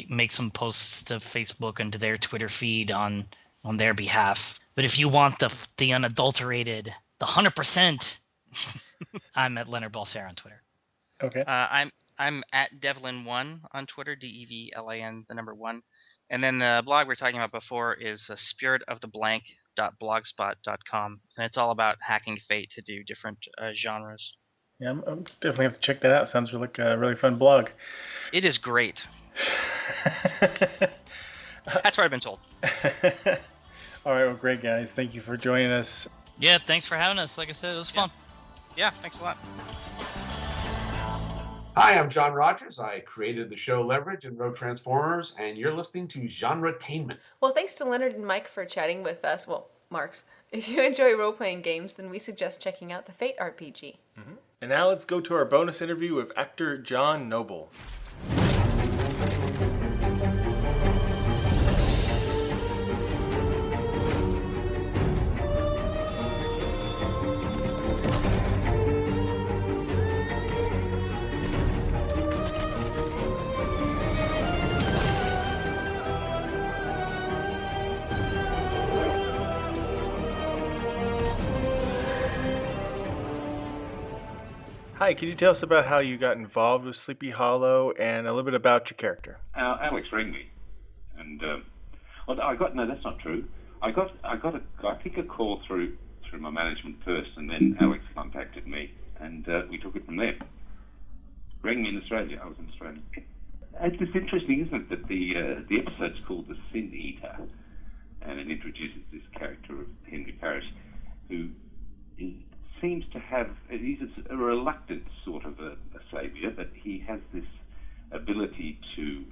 make some posts to Facebook and to their Twitter feed on their behalf. But if you want the unadulterated, the 100%, I'm at Leonard Balsera on Twitter. Okay. I'm at Devlin1 on Twitter, DEVLAN, the number 1. And then the blog we were talking about before is spiritoftheblank.blogspot.com, and it's all about hacking Fate to do different genres. Yeah, I'm definitely have to check that out. Sounds like a really fun blog. It is great. That's what I've been told. All right, well, great, guys. Thank you for joining us. Yeah, thanks for having us. Like I said, it was fun. Yeah, thanks a lot. Hi, I'm John Rogers. I created the show Leverage and wrote Transformers, and you're listening to GenreTainment. Well, thanks to Leonard and Mike for chatting with us. Well, Marks. If you enjoy role-playing games, then we suggest checking out the Fate RPG. Mm-hmm. And now let's go to our bonus interview with actor John Noble. Hi, can you tell us about how you got involved with Sleepy Hollow and a little bit about your character? Alex rang me, and no, that's not true. I think a call through my management first, and then Alex contacted me, and we took it from there. Rang me in Australia. I was in Australia. It's interesting, isn't it, that the episode's called The Sin Eater, and it introduces this character of Henry Parrish, who seems to have, he's a reluctant sort of a saviour, but he has this ability to,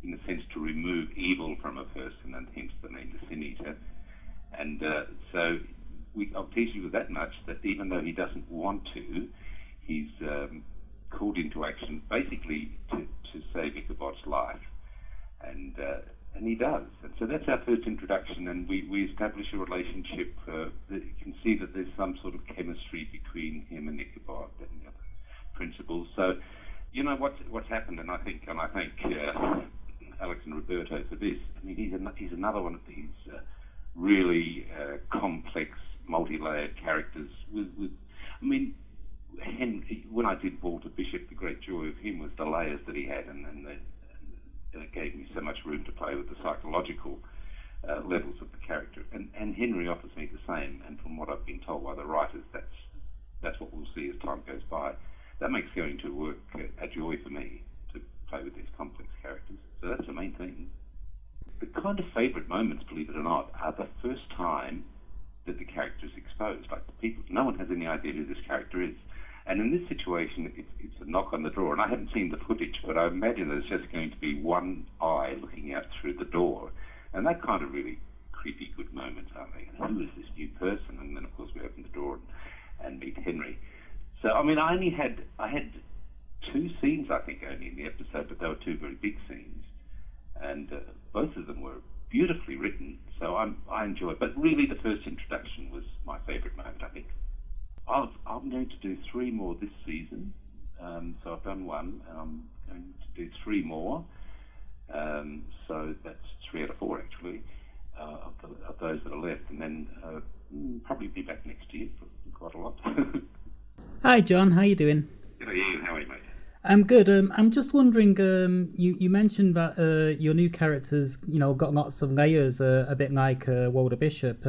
in a sense, to remove evil from a person, and hence the name The Sin Eater. And so I'll tease you with that much, that even though he doesn't want to, he's called into action basically to save Ichabod's life. And he does. And so that's our first introduction, and we establish a relationship. You can see that there's some sort of chemistry between him and Ichabod and the other principals. So, you know what's happened, and I thank Alex and Roberto for this. I mean, he's another one of these really complex, multi-layered characters. I mean, Henry, when I did Walter Bishop, the great joy of him was the layers that he had, and it gave me so much room to play with the psychological levels of the character. And Henry offers me the same, and from what I've been told by the writers, that's what we'll see as time goes by. That makes going to work a joy for me, to play with these complex characters. So that's the main thing. The kind of favourite moments, believe it or not, are the first time that the character is exposed. Like no one has any idea who this character is. And in this situation, it's a knock on the door. And I haven't seen the footage, but I imagine there's just going to be one eye looking out through the door. And that kind of really creepy good moments, aren't they? And who is this new person? And then, of course, we open the door and meet Henry. So, I mean, I had 2 scenes, I think, only in the episode, but they were 2 very big scenes. And both of them were beautifully written, so I enjoyed it. But really, the first introduction was my favourite moment, I think. I'm going to do 3 more this season. So I've done 1, and I'm going to do 3 more. So that's probably be back next year for quite a lot. Hi, John. How you doing? Good, Ian. How are you, mate? I'm good. I'm just wondering. You mentioned that your new characters, got lots of layers, a bit like Walter Bishop.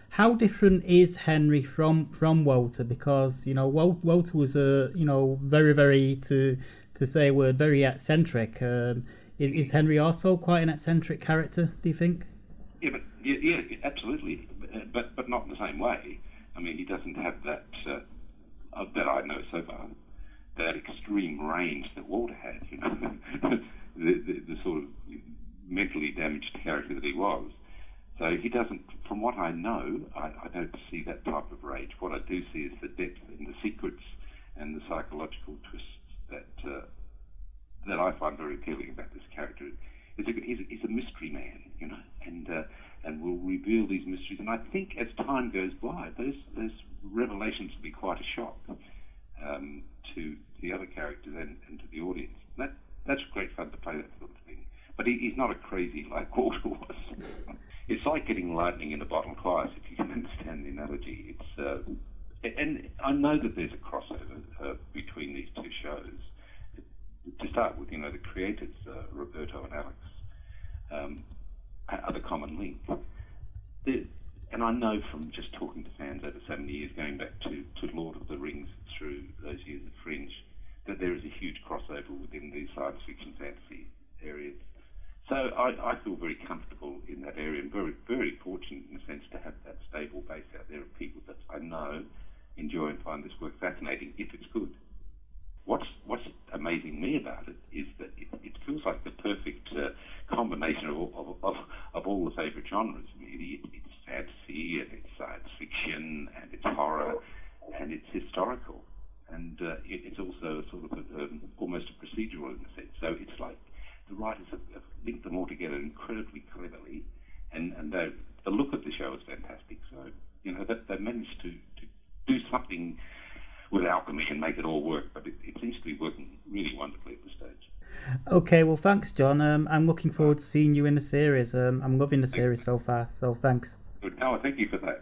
How different is Henry from Walter? Because Walter was very, very to say a word, very eccentric. Is Henry also quite an eccentric character? Do you think? Yeah, absolutely, but not in the same way. I mean, he doesn't have that that I know so far, that extreme range that Walter had. The sort of mentally damaged character that he was. So he doesn't. From what I know, I don't see that type of rage. What I do see is the depth and the secrets and the psychological twists that I find very appealing about this character. He's a mystery man, and will reveal these mysteries. And I think as time goes by, those revelations will be quite a shock to the other characters and to the audience. That's great fun to play that sort of thing. But he's not a crazy like Walter was. It's like getting lightning in a bottle twice, if you can understand the analogy. And I know that there's a crossover between these two shows. To start with, the creators, Roberto and Alex, are the common link. And I know from just talking to fans over so many years, going back to Lord of the Rings through those years of Fringe, that there is a huge crossover within the science fiction fantasy areas. So I feel very comfortable in that area and very, very fortunate in the sense to have that stable base out there of people that I know enjoy and find this work fascinating if it's good. What's amazing me about it is that it feels like the perfect combination of all the favourite genres. Really, it's fantasy and it's science fiction and it's horror and it's historical, and it's also sort of almost a procedural in a sense. So it's like the writers have linked them all together incredibly cleverly, and the look of the show is fantastic. So they managed to do something with alchemy and make it all work, but it seems to be working really wonderfully at this stage. Okay, well, thanks, John. I'm looking forward to seeing you in the series. I'm loving the series so far, so thanks. Good. No, thank you for that.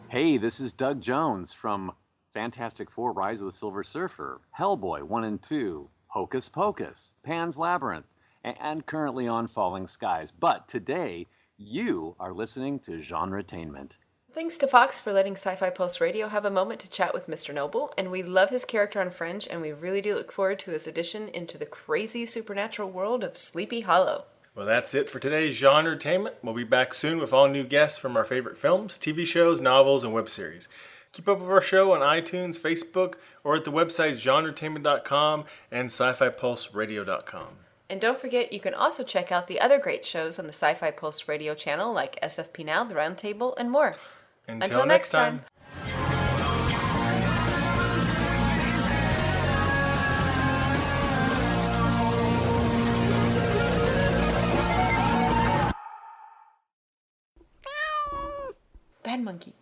Hey, this is Doug Jones from Fantastic Four: Rise of the Silver Surfer, Hellboy 1 and 2, Hocus Pocus, Pan's Labyrinth, and currently on Falling Skies. But today, you are listening to GenreTainment. Thanks to Fox for letting ScifiPulse Radio have a moment to chat with Mr. Noble, and we love his character on Fringe, and we really do look forward to his addition into the crazy supernatural world of Sleepy Hollow. Well, that's it for today's GenreTainment. We'll be back soon with all new guests from our favorite films, TV shows, novels, and web series. Keep up with our show on iTunes, Facebook, or at the websites GenreTainment.com and ScifiPulseRadio.com. And don't forget, you can also check out the other great shows on the ScifiPulse Radio channel like SFP Now, The Roundtable, and more. Until next time. Bad monkey.